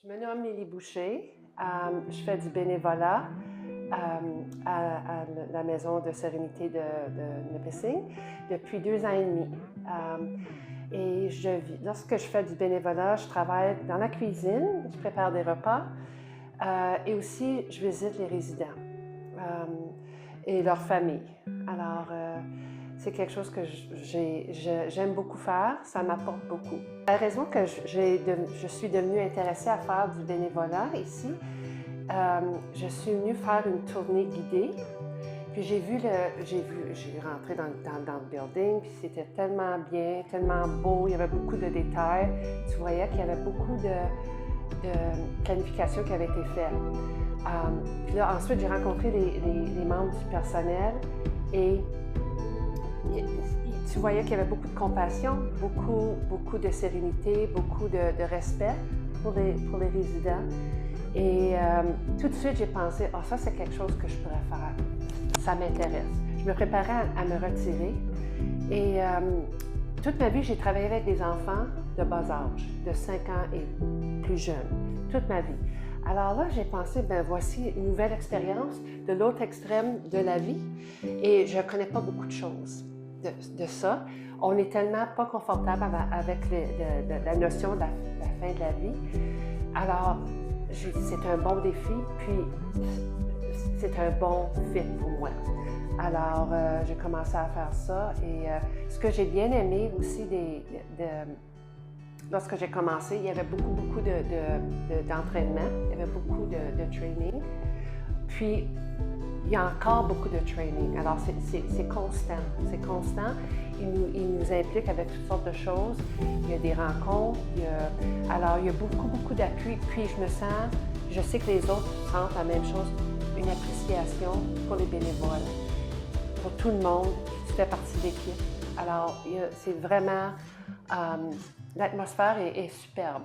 Je me nomme Lily Boucher. Je fais du bénévolat à la maison de sérénité de Nipissing depuis 2 ans et demi. Et lorsque je fais du bénévolat, je travaille dans la cuisine, je prépare des repas et aussi je visite les résidents et leurs familles. Alors, c'est quelque chose que j'aime beaucoup faire, ça m'apporte beaucoup. La raison que je suis devenue intéressée à faire du bénévolat ici, je suis venue faire une tournée guidée, puis j'ai rentré dans le building, puis c'était tellement bien, tellement beau, il y avait beaucoup de détails. Tu voyais qu'il y avait beaucoup de planification qui avait été faite. Puis là, ensuite, j'ai rencontré les membres du personnel et tu voyais qu'il y avait beaucoup de compassion, beaucoup de sérénité, beaucoup de respect pour les résidents. Et tout de suite, j'ai pensé, ça c'est quelque chose que je pourrais faire. Ça m'intéresse. Je me préparais à me retirer. Et toute ma vie, j'ai travaillé avec des enfants de bas âge, de 5 ans et plus jeunes, toute ma vie. Alors là, j'ai pensé, voici une nouvelle expérience de l'autre extrême de la vie. Et je ne connais pas beaucoup de choses de ça. On n'est tellement pas confortable avec la notion de la fin de la vie. Alors, j'ai dit, c'est un bon défi, puis c'est un bon fit pour moi. Alors, j'ai commencé à faire ça. Et ce que j'ai bien aimé aussi lorsque j'ai commencé, il y avait beaucoup d'entraînement, il y avait beaucoup de training. Puis, il y a encore beaucoup de training. Alors, c'est constant. C'est constant. Il nous implique avec toutes sortes de choses. Il y a des rencontres. Alors, il y a beaucoup d'appui. Puis, je sais que les autres sentent la même chose, une appréciation pour les bénévoles, pour tout le monde qui fait partie de l'équipe. Alors, c'est vraiment... l'atmosphère est superbe,